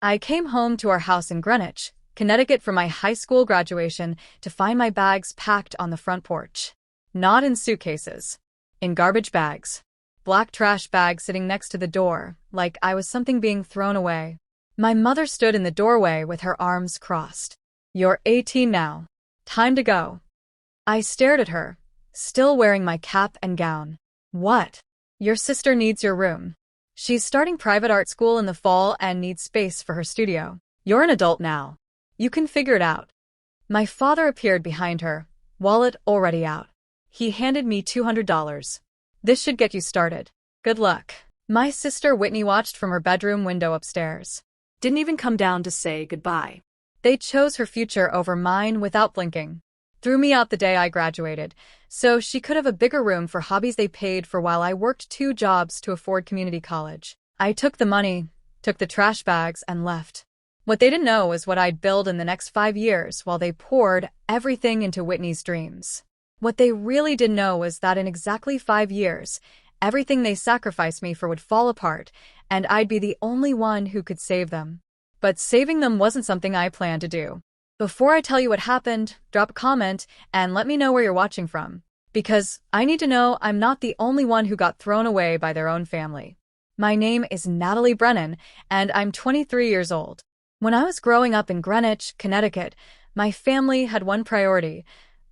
I came home to our house in Greenwich, Connecticut for my high school graduation to find my bags packed on the front porch. Not in suitcases. In garbage bags. Black trash bags sitting next to the door, like I was something being thrown away. My mother stood in the doorway with her arms crossed. "You're 18 now. Time to go." I stared at her, still wearing my cap and gown. "What?" "Your sister needs your room. She's starting private art school in the fall and needs space for her studio. You're an adult now. You can figure it out." My father appeared behind her, wallet already out. He handed me $200. "This should get you started. Good luck." My sister Whitney watched from her bedroom window upstairs. Didn't even come down to say goodbye. They chose her future over mine without blinking. Threw me out the day I graduated, so she could have a bigger room for hobbies they paid for while I worked 2 jobs to afford community college. I took the money, took the trash bags, and left. What they didn't know was what I'd build in the next 5 years while they poured everything into Whitney's dreams. What they really didn't know was that in exactly 5 years, everything they sacrificed me for would fall apart, and I'd be the only one who could save them. But saving them wasn't something I planned to do. Before I tell you what happened, drop a comment and let me know where you're watching from. Because I need to know I'm not the only one who got thrown away by their own family. My name is Natalie Brennan, and I'm 23 years old. When I was growing up in Greenwich, Connecticut, my family had one priority: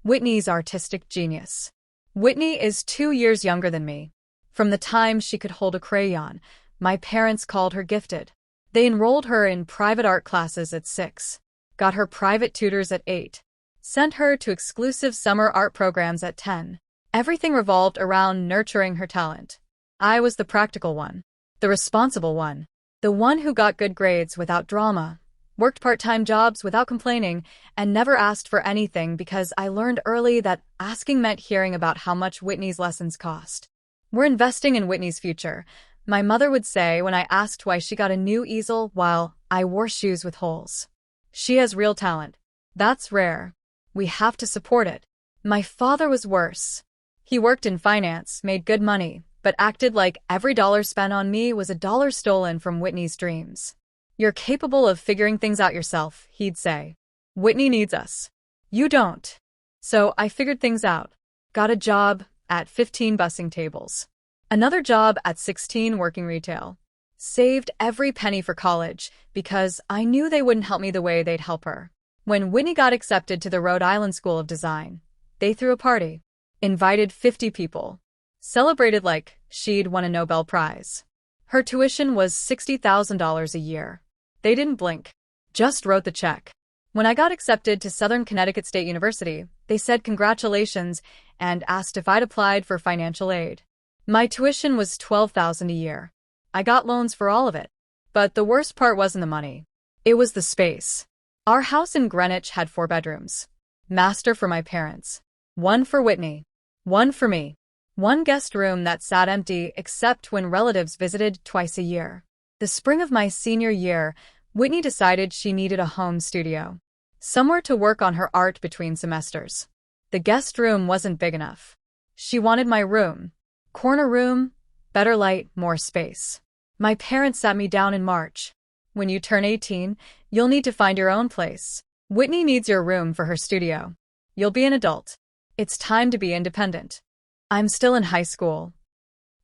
Whitney's artistic genius. Whitney is 2 years younger than me. From the time she could hold a crayon, my parents called her gifted. They enrolled her in private art classes at 6, got her private tutors at 8, sent her to exclusive summer art programs at 10. Everything revolved around nurturing her talent. I was the practical one, the responsible one, the one who got good grades without drama, worked part-time jobs without complaining, and never asked for anything because I learned early that asking meant hearing about how much Whitney's lessons cost. "We're investing in Whitney's future," my mother would say when I asked why she got a new easel while I wore shoes with holes. "She has real talent. That's rare. We have to support it." My father was worse. He worked in finance, made good money, but acted like every dollar spent on me was a dollar stolen from Whitney's dreams. "You're capable of figuring things out yourself," he'd say. "Whitney needs us. You don't." So I figured things out. Got a job at 15 bussing tables. Another job at 16 working retail. Saved every penny for college because I knew they wouldn't help me the way they'd help her. When Whitney got accepted to the Rhode Island School of Design, they threw a party. Invited 50 people. Celebrated like she'd won a Nobel Prize. Her tuition was $60,000 a year. They didn't blink. Just wrote the check. When I got accepted to Southern Connecticut State University, they said congratulations and asked if I'd applied for financial aid. My tuition was $12,000 a year. I got loans for all of it. But the worst part wasn't the money. It was the space. Our house in Greenwich had 4 bedrooms. Master for my parents. 1 for Whitney. 1 for me. 1 guest room that sat empty except when relatives visited twice a year. The spring of my senior year, Whitney decided she needed a home studio. Somewhere to work on her art between semesters. The guest room wasn't big enough. She wanted my room. Corner room, better light, more space. My parents sat me down in March. "When you turn 18, you'll need to find your own place. Whitney needs your room for her studio. You'll be an adult. It's time to be independent. I'm still in high school.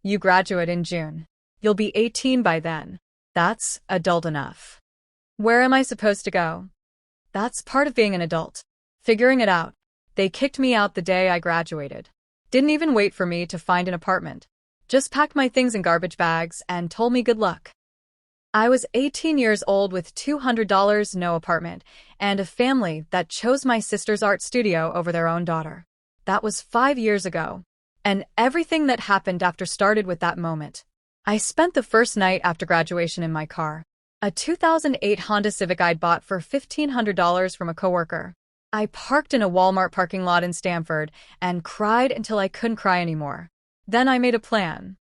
You graduate in June. You'll be 18 by then. That's adult enough. Where am I supposed to go?" That's part of being an adult. Figuring it out. They kicked me out the day I graduated. Didn't even wait for me to find an apartment. Just packed my things in garbage bags and told me good luck. I was 18 years old with $200, no apartment, and a family that chose my sister's art studio over their own daughter. That was 5 years ago. And everything that happened after started with that moment. I spent the first night after graduation in my car. A 2008 Honda Civic I'd bought for $1,500 from a coworker. I parked in a Walmart parking lot in Stamford and cried until I couldn't cry anymore. Then I made a plan.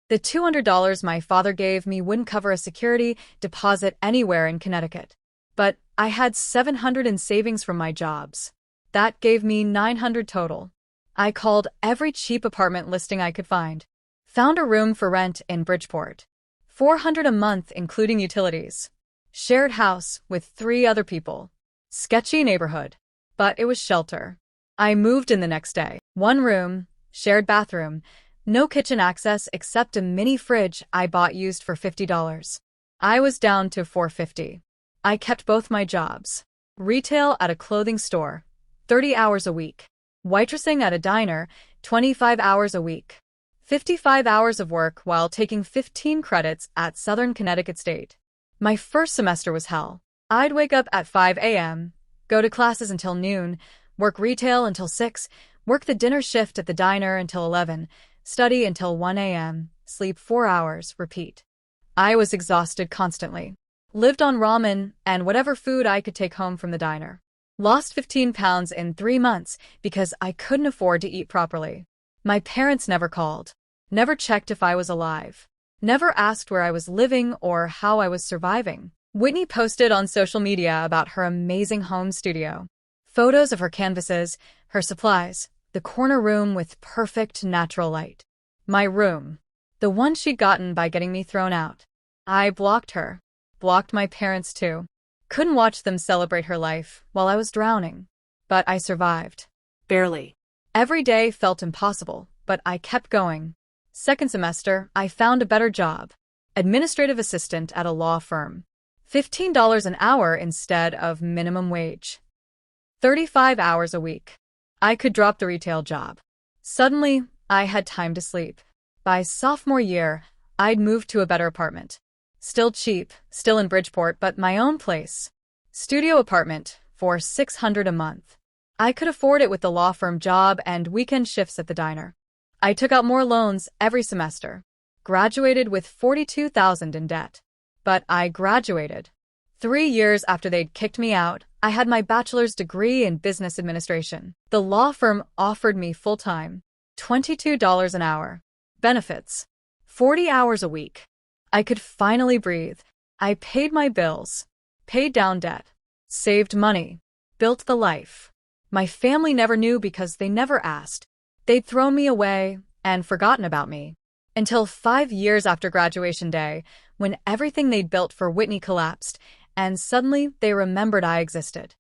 The $200 my father gave me wouldn't cover a security deposit anywhere in Connecticut. But I had $700 in savings from my jobs. That gave me $900 total. I called every cheap apartment listing I could find. Found a room for rent in Bridgeport. $400 a month including utilities. Shared house with 3 other people. Sketchy neighborhood. But it was shelter. I moved in the next day. 1 room, shared bathroom, no kitchen access except a mini fridge I bought used for $50. I was down to $4.50. I kept both my jobs. Retail at a clothing store, 30 hours a week. Waitressing at a diner, 25 hours a week. 55 hours of work while taking 15 credits at Southern Connecticut State. My first semester was hell. I'd wake up at 5 a.m., go to classes until noon, work retail until 6, work the dinner shift at the diner until 11, study until 1 a.m., sleep 4 hours, repeat. I was exhausted constantly. Lived on ramen and whatever food I could take home from the diner. Lost 15 pounds in 3 months because I couldn't afford to eat properly. My parents never called, never checked if I was alive, never asked where I was living or how I was surviving. Whitney posted on social media about her amazing home studio. Photos of her canvases, her supplies, the corner room with perfect natural light. My room. The one she'd gotten by getting me thrown out. I blocked her. Blocked my parents too. Couldn't watch them celebrate her life while I was drowning. But I survived. Barely. Every day felt impossible, but I kept going. Second semester, I found a better job. Administrative assistant at a law firm. $15 an hour instead of minimum wage. 35 hours a week. I could drop the retail job. Suddenly, I had time to sleep. By sophomore year, I'd moved to a better apartment. Still cheap, still in Bridgeport, but my own place. Studio apartment for $600 a month. I could afford it with the law firm job and weekend shifts at the diner. I took out more loans every semester. Graduated with $42,000 in debt. But I graduated. 3 years after they'd kicked me out, I had my bachelor's degree in business administration. The law firm offered me full-time, $22 an hour. Benefits, 40 hours a week. I could finally breathe. I paid my bills, paid down debt, saved money, built the life. My family never knew because they never asked. They'd thrown me away and forgotten about me. Until 5 years after graduation day, when everything they'd built for Whitney collapsed, and suddenly they remembered I existed.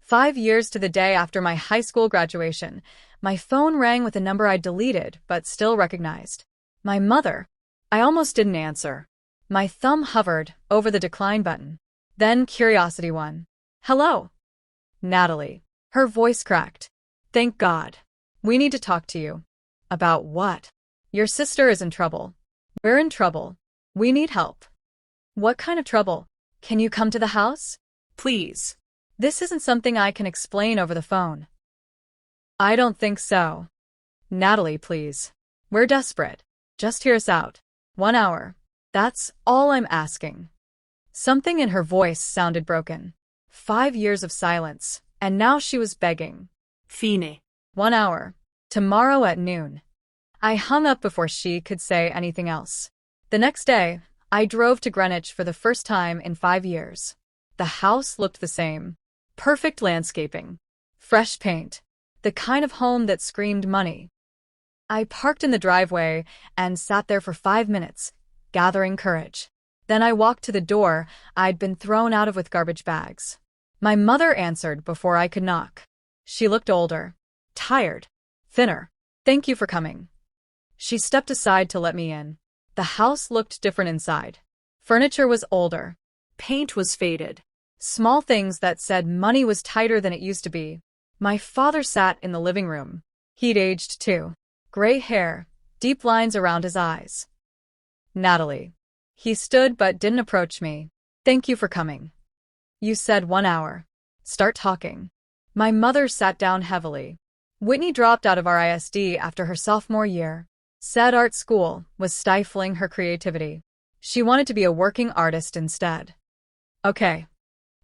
5 years to the day after my high school graduation, my phone rang with a number I'd deleted but still recognized. My mother. I almost didn't answer. My thumb hovered over the decline button. Then curiosity won. Hello. Natalie. Her voice cracked. Thank God. We need to talk to you. About what? Your sister is in trouble. We're in trouble. We need help. What kind of trouble? Can you come to the house? Please. This isn't something I can explain over the phone. I don't think so. Natalie, please. We're desperate. Just hear us out. 1 hour. That's all I'm asking. Something in her voice sounded broken. 5 years of silence, and now she was begging. Fine. 1 hour. Tomorrow at noon. I hung up before she could say anything else. The next day, I drove to Greenwich for the first time in 5 years. The house looked the same. Perfect landscaping. Fresh paint. The kind of home that screamed money. I parked in the driveway and sat there for 5 minutes, gathering courage. Then I walked to the door I'd been thrown out of with garbage bags. My mother answered before I could knock. She looked older, tired, thinner. Thank you for coming. She stepped aside to let me in. The house looked different inside. Furniture was older. Paint was faded. Small things that said money was tighter than it used to be. My father sat in the living room. He'd aged too. Gray hair, deep lines around his eyes. Natalie. He stood but didn't approach me. Thank you for coming. You said 1 hour. Start talking. My mother sat down heavily. Whitney dropped out of RISD after her sophomore year. Said art school was stifling her creativity. She wanted to be a working artist instead. Okay.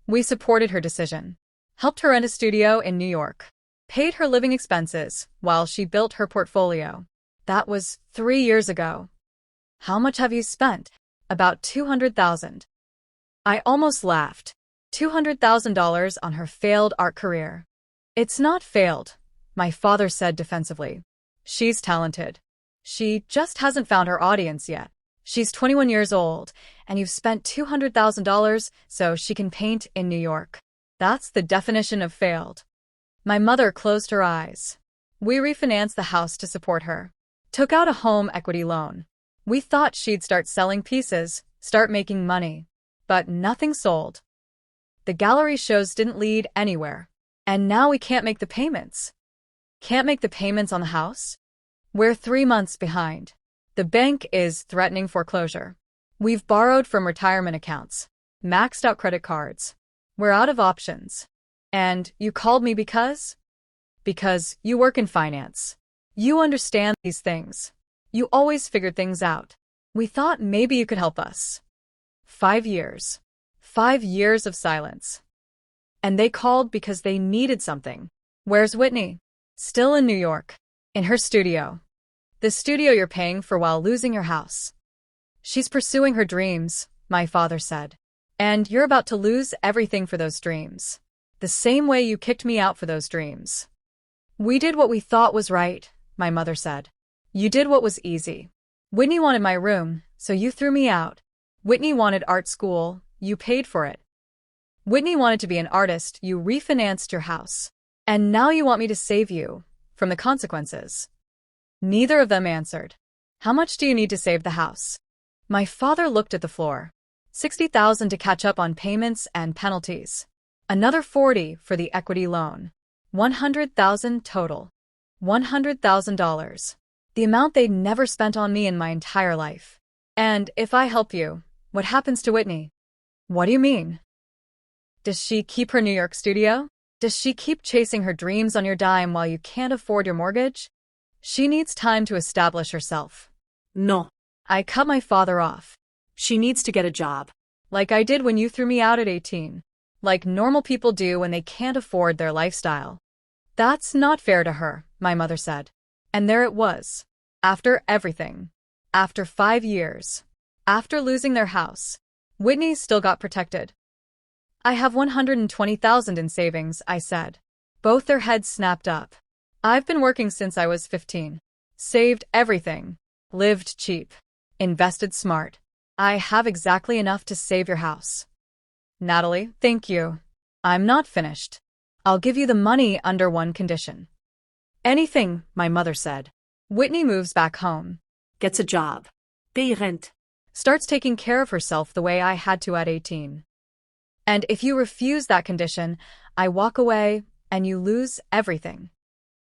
We supported her decision. Helped her rent a studio in New York. Paid her living expenses while she built her portfolio. That was 3 years ago. How much have you spent? About $200,000. I almost laughed. $200,000 on her failed art career. It's not failed, my father said defensively. She's talented. She just hasn't found her audience yet. She's 21 years old, and you've spent $200,000 so she can paint in New York. That's the definition of failed. My mother closed her eyes. We refinanced the house to support her. Took out a home equity loan. We thought she'd start selling pieces, start making money. But nothing sold. The gallery shows didn't lead anywhere. And now we can't make the payments. Can't make the payments on the house? We're 3 months behind. The bank is threatening foreclosure. We've borrowed from retirement accounts. Maxed out credit cards. We're out of options. And you called me because? Because you work in finance. You understand these things. You always figured things out. We thought maybe you could help us. 5 years. 5 years of silence. And they called because they needed something. Where's Whitney? Still in New York. In her studio. The studio you're paying for while losing your house. She's pursuing her dreams, my father said. And you're about to lose everything for those dreams. The same way you kicked me out for those dreams. We did what we thought was right, my mother said. You did what was easy. Whitney wanted my room, so you threw me out. Whitney wanted art school, you paid for it. Whitney wanted to be an artist, you refinanced your house. And now you want me to save you from the consequences. Neither of them answered. How much do you need to save the house? My father looked at the floor. $60,000 to catch up on payments and penalties. Another $40,000 for the equity loan. $100,000 total. $100,000. The amount they'd never spent on me in my entire life. And if I help you, what happens to Whitney? What do you mean? Does she keep her New York studio? Does she keep chasing her dreams on your dime while you can't afford your mortgage? She needs time to establish herself. No. I cut my father off. She needs to get a job. Like I did when you threw me out at 18. Like normal people do when they can't afford their lifestyle. That's not fair to her, my mother said. And there it was. After everything. After 5 years. After losing their house. Whitney still got protected. I have $120,000 in savings, I said. Both their heads snapped up. I've been working since I was 15. Saved everything. Lived cheap. Invested smart. I have exactly enough to save your house. Natalie, thank you. I'm not finished. I'll give you the money under one condition. Anything, my mother said. Whitney moves back home. Gets a job. Pay rent. Starts taking care of herself the way I had to at 18. And if you refuse that condition, I walk away and you lose everything.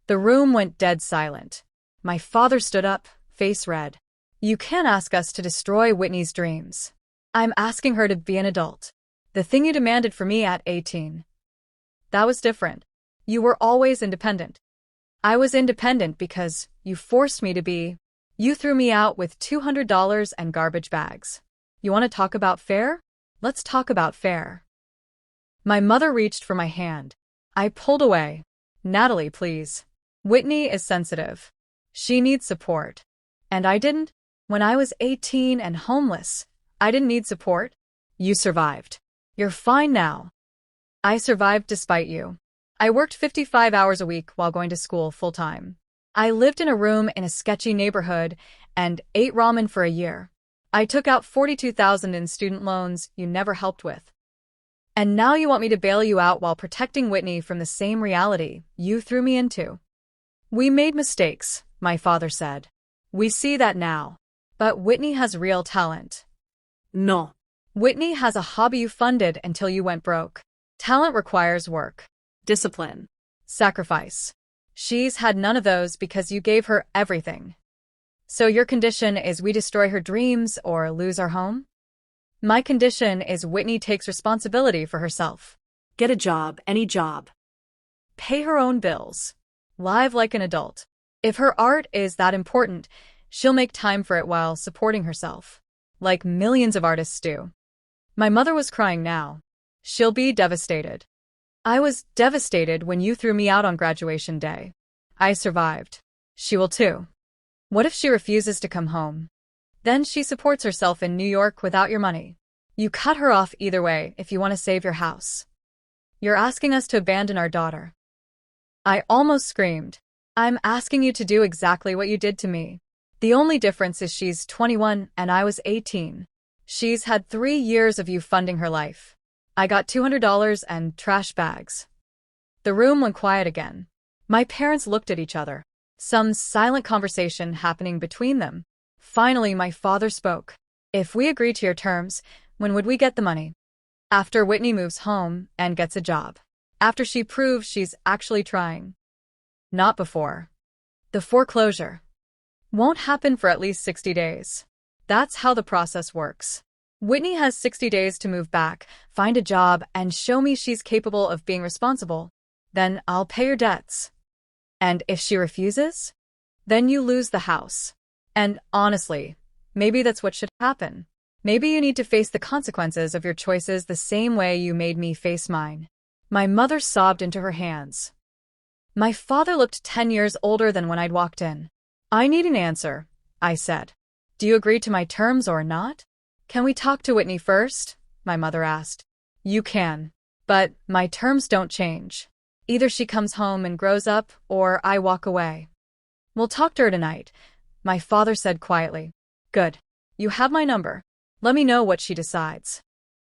The room went dead silent. My father stood up, face red. You can't ask us to destroy Whitney's dreams. I'm asking her to be an adult. The thing you demanded for me at 18. That was different. You were always independent. I was independent because you forced me to be. You threw me out with $200 and garbage bags. You want to talk about fair? Let's talk about fair. My mother reached for my hand. I pulled away. Natalie, please. Whitney is sensitive. She needs support. And I didn't? When I was 18 and homeless, I didn't need support. You survived. You're fine now. I survived despite you. I worked 55 hours a week while going to school full-time. I lived in a room in a sketchy neighborhood and ate ramen for a year. I took out $42,000 in student loans you never helped with. And now you want me to bail you out while protecting Whitney from the same reality you threw me into. We made mistakes, my father said. We see that now. But Whitney has real talent. No. Whitney has a hobby you funded until you went broke. Talent requires work. Discipline. Sacrifice. She's had none of those because you gave her everything. So your condition is we destroy her dreams or lose our home? My condition is Whitney takes responsibility for herself. Get a job, any job. Pay her own bills. Live like an adult. If her art is that important, she'll make time for it while supporting herself. Like millions of artists do. My mother was crying now. She'll be devastated. I was devastated when you threw me out on graduation day. I survived. She will too. What if she refuses to come home? Then she supports herself in New York without your money. You cut her off either way if you want to save your house. You're asking us to abandon our daughter. I almost screamed. I'm asking you to do exactly what you did to me. The only difference is she's 21 and I was 18. She's had 3 years of you funding her life. I got $200 and trash bags. The room went quiet again. My parents looked at each other. Some silent conversation happening between them. Finally, my father spoke. If we agree to your terms, when would we get the money? After Whitney moves home and gets a job. After she proves she's actually trying. Not before. The foreclosure won't happen for at least 60 days. That's how the process works. Whitney has 60 days to move back, find a job, and show me she's capable of being responsible. Then I'll pay her debts. And if she refuses? Then you lose the house. And honestly, maybe that's what should happen. Maybe you need to face the consequences of your choices the same way you made me face mine. My mother sobbed into her hands. My father looked 10 years older than when I'd walked in. I need an answer, I said. Do you agree to my terms or not? Can we talk to Whitney first? My mother asked. You can. But my terms don't change. Either she comes home and grows up, or I walk away. We'll talk to her tonight, my father said quietly. Good. You have my number. Let me know what she decides.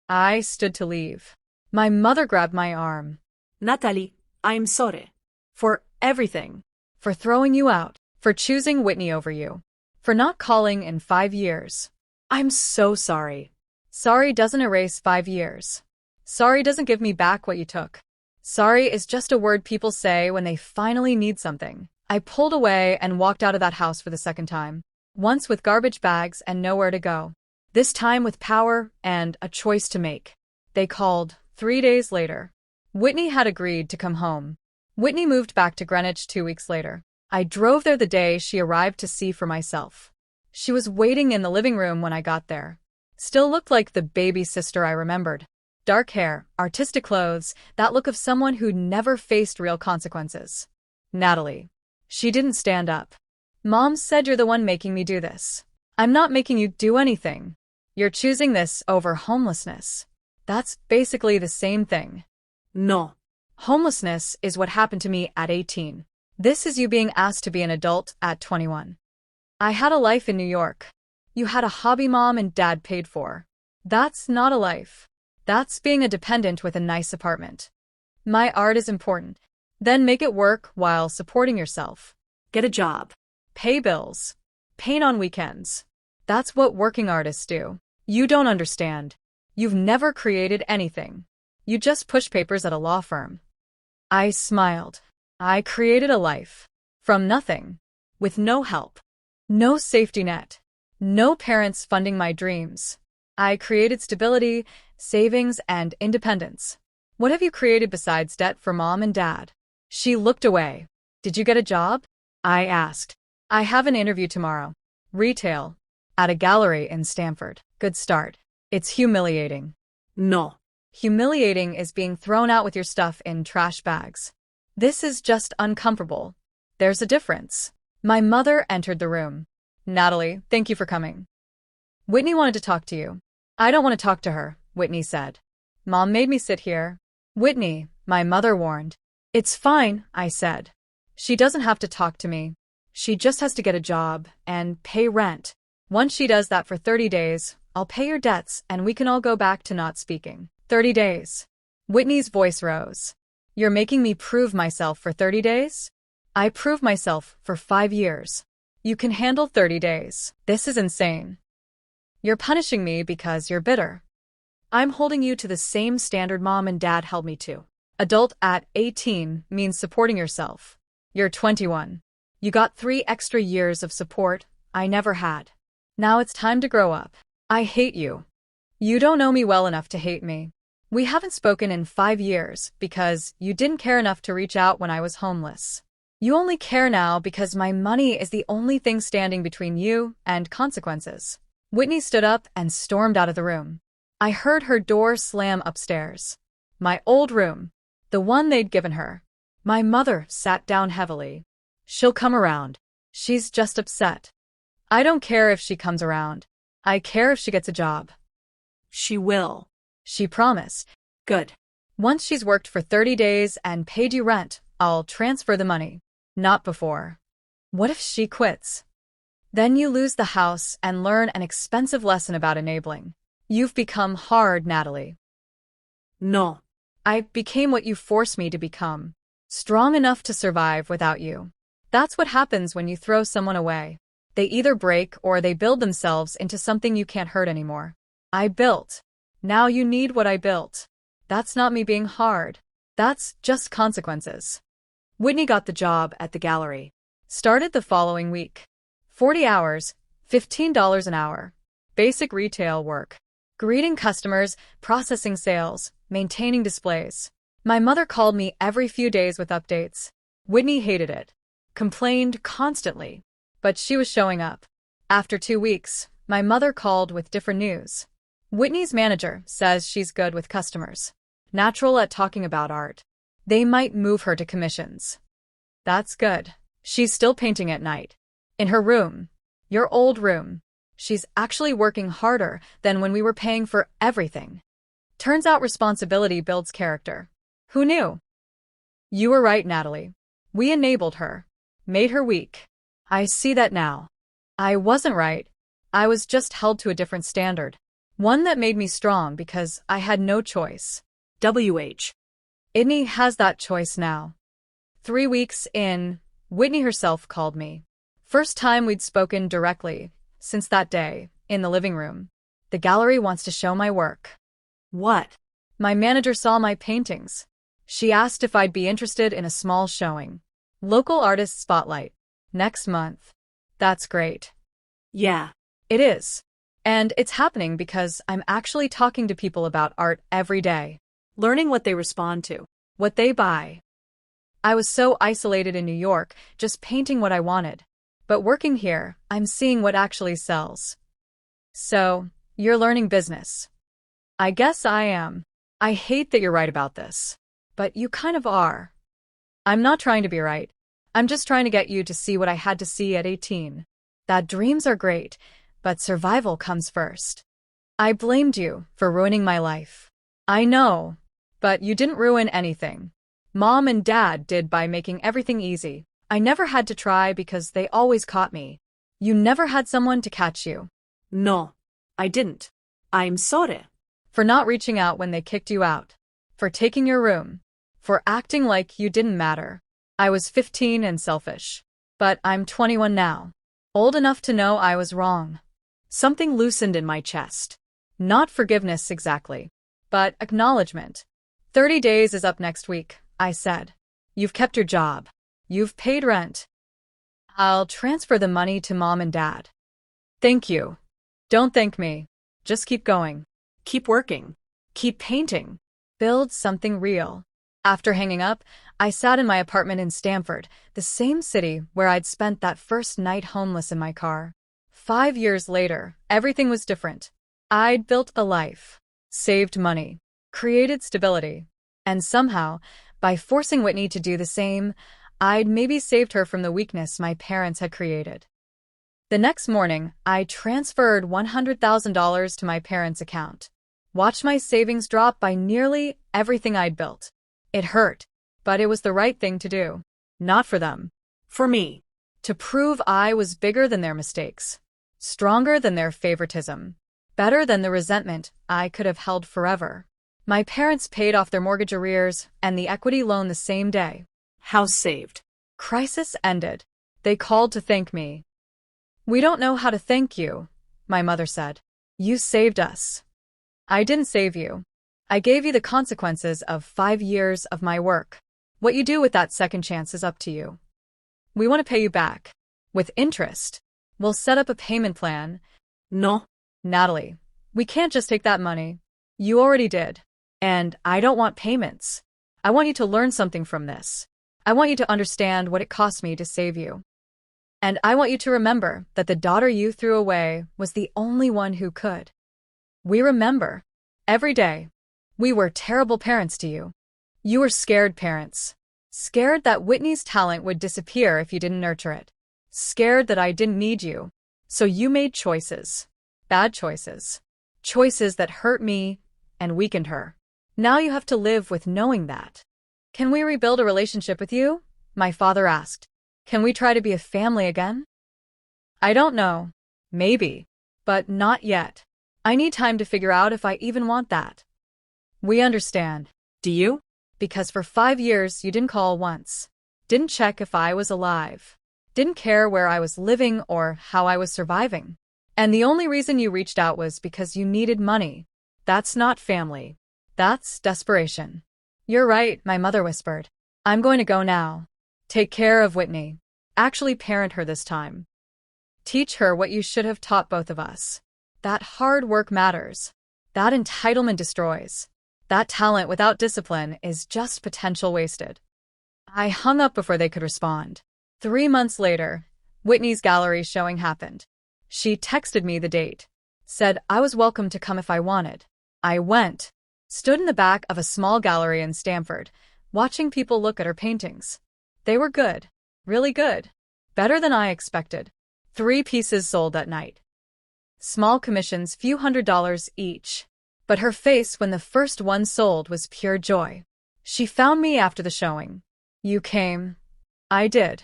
I stood to leave. My mother grabbed my arm. Natalie, I'm sorry. For everything. For throwing you out. For choosing Whitney over you. For not calling in 5 years. I'm so sorry. Sorry doesn't erase 5 years. Sorry doesn't give me back what you took. Sorry is just a word people say when they finally need something. I pulled away and walked out of that house for the second time. Once with garbage bags and nowhere to go. This time with power and a choice to make. They called 3 days later. Whitney had agreed to come home. Whitney moved back to Greenwich 2 weeks later. I drove there the day she arrived to see for myself. She was waiting in the living room when I got there. Still looked like the baby sister I remembered. Dark hair, artistic clothes, that look of someone who'd never faced real consequences. Natalie. She didn't stand up. Mom said you're the one making me do this. I'm not making you do anything. You're choosing this over homelessness. That's basically the same thing. No. Homelessness is what happened to me at 18. This is you being asked to be an adult at 21. I had a life in New York. You had a hobby mom and dad paid for. That's not a life. That's being a dependent with a nice apartment. My art is important. Then make it work while supporting yourself. Get a job. Pay bills. Paint on weekends. That's what working artists do. You don't understand. You've never created anything. You just push papers at a law firm. I smiled. I created a life. From nothing. With no help. No safety net. No parents funding my dreams. I created stability, savings, and independence. What have you created besides debt for mom and dad? She looked away. Did you get a job? I asked. I have an interview tomorrow. Retail. At a gallery in Stamford. Good start. It's humiliating. No. Humiliating is being thrown out with your stuff in trash bags. This is just uncomfortable. There's a difference. My mother entered the room. Natalie, thank you for coming. Whitney wanted to talk to you. I don't want to talk to her, Whitney said. Mom made me sit here. Whitney, my mother warned. It's fine, I said. She doesn't have to talk to me. She just has to get a job and pay rent. Once she does that for 30 days, I'll pay your debts and we can all go back to not speaking. 30 days. Whitney's voice rose. You're making me prove myself for 30 days? I proved myself for 5 years. You can handle 30 days. This is insane. You're punishing me because you're bitter. I'm holding you to the same standard mom and dad held me to. Adult at 18 means supporting yourself. You're 21. You got 3 extra years of support I never had. Now it's time to grow up. I hate you. You don't know me well enough to hate me. We haven't spoken in 5 years because you didn't care enough to reach out when I was homeless. You only care now because my money is the only thing standing between you and consequences. Whitney stood up and stormed out of the room. I heard her door slam upstairs. My old room. The one they'd given her. My mother sat down heavily. She'll come around. She's just upset. I don't care if she comes around. I care if she gets a job. She will. She promised. Good. Once she's worked for 30 days and paid you rent, I'll transfer the money. Not before. What if she quits? Then you lose the house and learn an expensive lesson about enabling. You've become hard, Natalie. No. I became what you forced me to become. Strong enough to survive without you. That's what happens when you throw someone away. They either break or they build themselves into something you can't hurt anymore. I built. Now you need what I built. That's not me being hard. That's just consequences. Whitney got the job at the gallery. Started the following week. 40 hours, $15 an hour. Basic retail work. Greeting customers, processing sales, maintaining displays. My mother called me every few days with updates. Whitney hated it. Complained constantly. But she was showing up. After 2 weeks, my mother called with different news. Whitney's manager says she's good with customers. Natural at talking about art. They might move her to commissions. That's good. She's still painting at night. In her room. Your old room. She's actually working harder than when we were paying for everything. Turns out responsibility builds character. Who knew? You were right, Natalie. We enabled her. Made her weak. I see that now. I wasn't right. I was just held to a different standard. One that made me strong because I had no choice. WH. Whitney has that choice now. 3 weeks in, Whitney herself called me. First time we'd spoken directly, since that day, in the living room. The gallery wants to show my work. What? My manager saw my paintings. She asked if I'd be interested in a small showing. Local artist spotlight. Next month. That's great. Yeah. It is. And it's happening because I'm actually talking to people about art every day. Learning what they respond to. What they buy. I was so isolated in New York, just painting what I wanted. But working here, I'm seeing what actually sells. So, you're learning business. I guess I am. I hate that you're right about this. But you kind of are. I'm not trying to be right. I'm just trying to get you to see what I had to see at 18. That dreams are great, but survival comes first. I blamed you for ruining my life. I know. But you didn't ruin anything. Mom and Dad did by making everything easy. I never had to try because they always caught me. You never had someone to catch you. No. I didn't. I'm sorry. For not reaching out when they kicked you out. For taking your room. For acting like you didn't matter. I was 15 and selfish. But I'm 21 now. Old enough to know I was wrong. Something loosened in my chest. Not forgiveness exactly. But acknowledgement. 30 days is up next week, I said. You've kept your job. You've paid rent. I'll transfer the money to Mom and Dad. Thank you. Don't thank me. Just keep going. Keep working. Keep painting. Build something real. After hanging up, I sat in my apartment in Stamford, the same city where I'd spent that first night homeless in my car. 5 years later, everything was different. I'd built a life. Saved money. Created stability. And somehow, by forcing Whitney to do the same, I'd maybe saved her from the weakness my parents had created. The next morning, I transferred $100,000 to my parents' account. Watched my savings drop by nearly everything I'd built. It hurt, but it was the right thing to do. Not for them. For me. To prove I was bigger than their mistakes. Stronger than their favoritism. Better than the resentment I could have held forever. My parents paid off their mortgage arrears and the equity loan the same day. House saved. Crisis ended. They called to thank me. We don't know how to thank you, my mother said. You saved us. I didn't save you. I gave you the consequences of 5 years of my work. What you do with that second chance is up to you. We want to pay you back. With interest. We'll set up a payment plan. No. Natalie, we can't just take that money. You already did. And I don't want payments. I want you to learn something from this. I want you to understand what it cost me to save you. And I want you to remember that the daughter you threw away was the only one who could. We remember. Every day. We were terrible parents to you. You were scared parents. Scared that Whitney's talent would disappear if you didn't nurture it. Scared that I didn't need you. So you made choices. Bad choices. Choices that hurt me and weakened her. Now you have to live with knowing that. Can we rebuild a relationship with you? My father asked. Can we try to be a family again? I don't know. Maybe. But not yet. I need time to figure out if I even want that. We understand. Do you? Because for 5 years you didn't call once. Didn't check if I was alive. Didn't care where I was living or how I was surviving. And the only reason you reached out was because you needed money. That's not family. That's desperation. You're right, my mother whispered. I'm going to go now. Take care of Whitney. Actually parent her this time. Teach her what you should have taught both of us. That hard work matters. That entitlement destroys. That talent without discipline is just potential wasted. I hung up before they could respond. 3 months later, Whitney's gallery showing happened. She texted me the date. Said I was welcome to come if I wanted. I went. Stood in the back of a small gallery in Stamford, watching people look at her paintings. They were good. Really good. Better than I expected. 3 pieces sold that night. Small commissions, few $100s each. But her face when the first one sold was pure joy. She found me after the showing. You came. I did.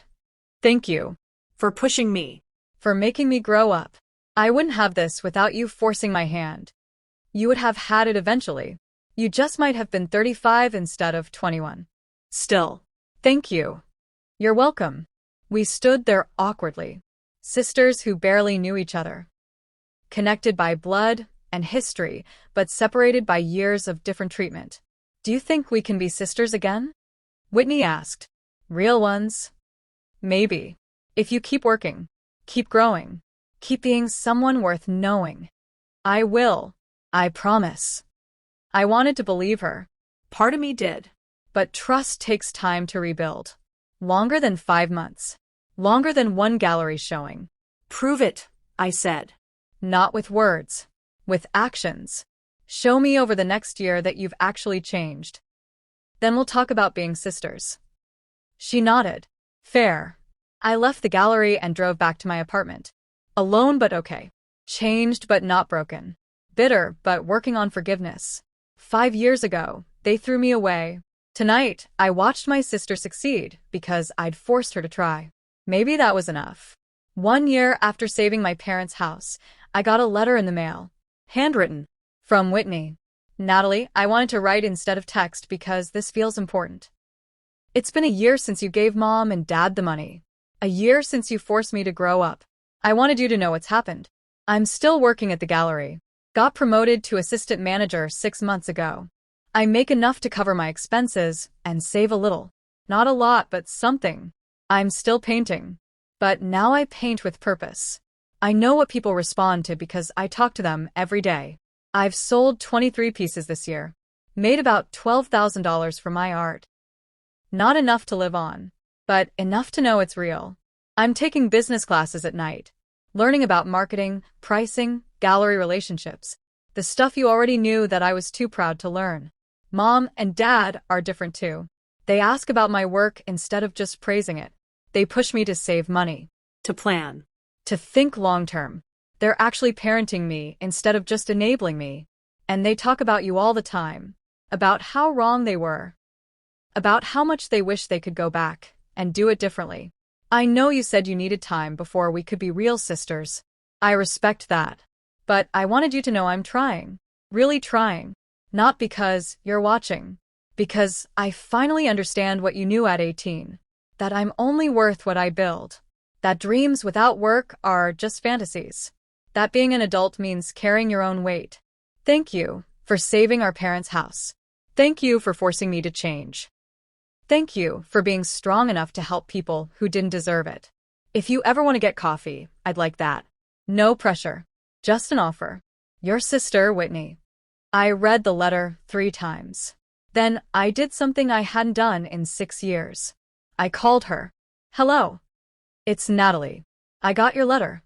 Thank you. For pushing me. For making me grow up. I wouldn't have this without you forcing my hand. You would have had it eventually. You just might have been 35 instead of 21. Still. Thank you. You're welcome. We stood there awkwardly. Sisters who barely knew each other. Connected by blood and history, but separated by years of different treatment. Do you think we can be sisters again? Whitney asked. Real ones? Maybe. If you keep working, keep growing, keep being someone worth knowing. I will. I promise. I wanted to believe her. Part of me did. But trust takes time to rebuild. Longer than 5 months. Longer than one gallery showing. Prove it, I said. Not with words. With actions. Show me over the next year that you've actually changed. Then we'll talk about being sisters. She nodded. Fair. I left the gallery and drove back to my apartment. Alone but okay. Changed but not broken. Bitter but working on forgiveness. 5 years ago, they threw me away. Tonight, I watched my sister succeed because I'd forced her to try. Maybe that was enough. 1 year after saving my parents' house, I got a letter in the mail. Handwritten. From Whitney. Natalie, I wanted to write instead of text because this feels important. It's been a year since you gave Mom and Dad the money. A year since you forced me to grow up. I wanted you to know what's happened. I'm still working at the gallery. Got promoted to assistant manager 6 months ago. I make enough to cover my expenses and save a little. Not a lot, but something. I'm still painting. But now I paint with purpose. I know what people respond to because I talk to them every day. I've sold 23 pieces this year. Made about $12,000 from my art. Not enough to live on, but enough to know it's real. I'm taking business classes at night. Learning about marketing, pricing, gallery relationships. The stuff you already knew that I was too proud to learn. Mom and Dad are different too. They ask about my work instead of just praising it. They push me to save money. To plan. To think long-term. They're actually parenting me instead of just enabling me. And they talk about you all the time. About how wrong they were. About how much they wish they could go back and do it differently. I know you said you needed time before we could be real sisters. I respect that. But I wanted you to know I'm trying. Really trying. Not because you're watching. Because I finally understand what you knew at 18. That I'm only worth what I build. That dreams without work are just fantasies. That being an adult means carrying your own weight. Thank you for saving our parents' house. Thank you for forcing me to change. Thank you for being strong enough to help people who didn't deserve it. If you ever want to get coffee, I'd like that. No pressure. Just an offer. Your sister, Whitney. I read the letter 3 times. Then I did something I hadn't done in 6 years. I called her. Hello. It's Natalie. I got your letter.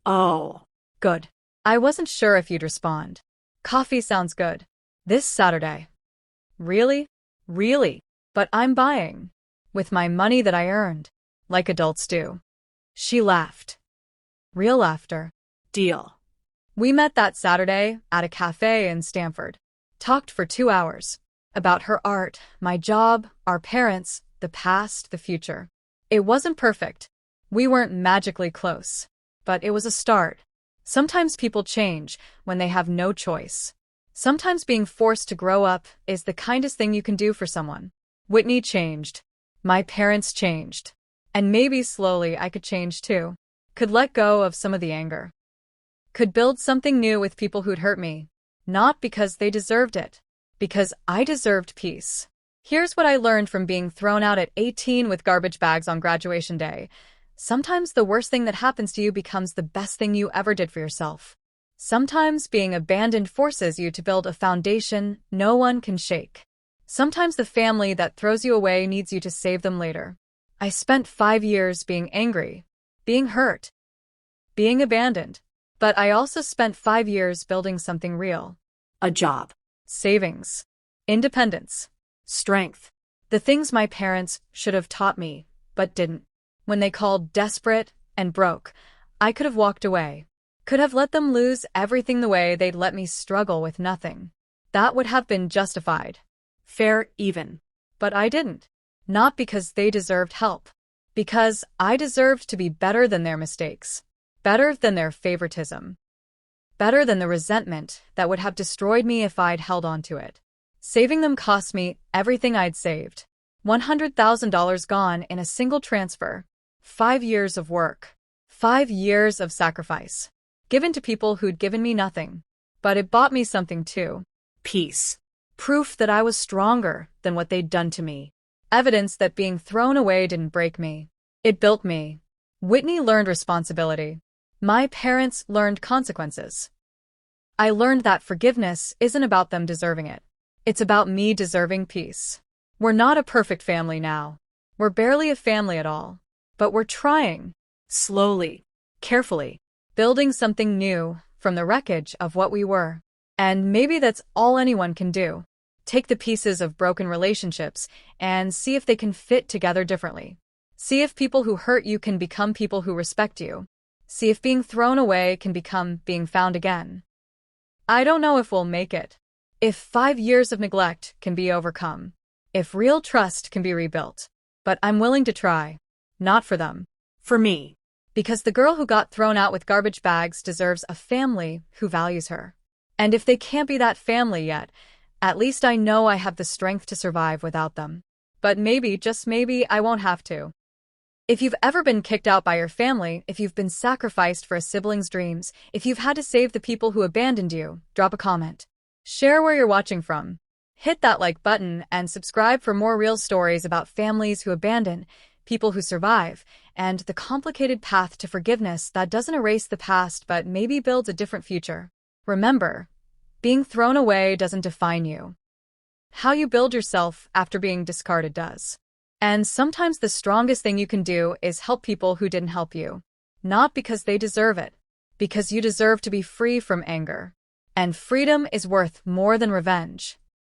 Oh. Good. I wasn't sure if you'd respond. Coffee sounds good. This Saturday. Really? Really? But I'm buying. With my money that I earned. Like adults do. She laughed. Real laughter. Deal. We met that Saturday at a cafe in Stamford. Talked for 2 hours. About her art, my job, our parents, the past, the future. It wasn't perfect. We weren't magically close. but it was a start. Sometimes people change when they have no choice. Sometimes being forced to grow up is the kindest thing you can do for someone. Whitney changed. My parents changed. And maybe slowly I could change too. Could let go of some of the anger. Could build something new with people who'd hurt me. Not because they deserved it. Because I deserved peace. Here's what I learned from being thrown out at 18 with garbage bags on graduation day. Sometimes the worst thing that happens to you becomes the best thing you ever did for yourself. Sometimes being abandoned forces you to build a foundation no one can shake. Sometimes the family that throws you away needs you to save them later. I spent 5 years being angry, being hurt, being abandoned. But I also spent 5 years building something real. A job. Savings. Independence. Strength. The things my parents should have taught me, but didn't. When they called desperate and broke, I could have walked away. Could have let them lose everything the way they'd let me struggle with nothing. That would have been justified. Fair, even. But I didn't. Not because they deserved help. Because I deserved to be better than their mistakes. Better than their favoritism. Better than the resentment that would have destroyed me if I'd held on to it. Saving them cost me everything I'd saved. $100,000 gone in a single transfer. 5 years of work. 5 years of sacrifice. Given to people who'd given me nothing. But it bought me something too. Peace. Proof that I was stronger than what they'd done to me. Evidence that being thrown away didn't break me. It built me. Whitney learned responsibility. My parents learned consequences. I learned that forgiveness isn't about them deserving it. It's about me deserving peace. We're not a perfect family now. We're barely a family at all. But we're trying. Slowly. Carefully. Building something new from the wreckage of what we were. And maybe that's all anyone can do. Take the pieces of broken relationships and see if they can fit together differently. See if people who hurt you can become people who respect you. See if being thrown away can become being found again. I don't know if we'll make it. If 5 years of neglect can be overcome. If real trust can be rebuilt. But I'm willing to try. Not for them. For me. Because the girl who got thrown out with garbage bags deserves a family who values her. And if they can't be that family yet, at least I know I have the strength to survive without them. But maybe, just maybe, I won't have to. If you've ever been kicked out by your family, if you've been sacrificed for a sibling's dreams, if you've had to save the people who abandoned you, drop a comment. Share where you're watching from. Hit that like button and subscribe for more real stories about families who abandon, people who survive, and the complicated path to forgiveness that doesn't erase the past but maybe builds a different future. Remember, being thrown away doesn't define you. How you build yourself after being discarded does. And sometimes the strongest thing you can do is help people who didn't help you. Not because they deserve it. Because you deserve to be free from anger. And freedom is worth more than revenge.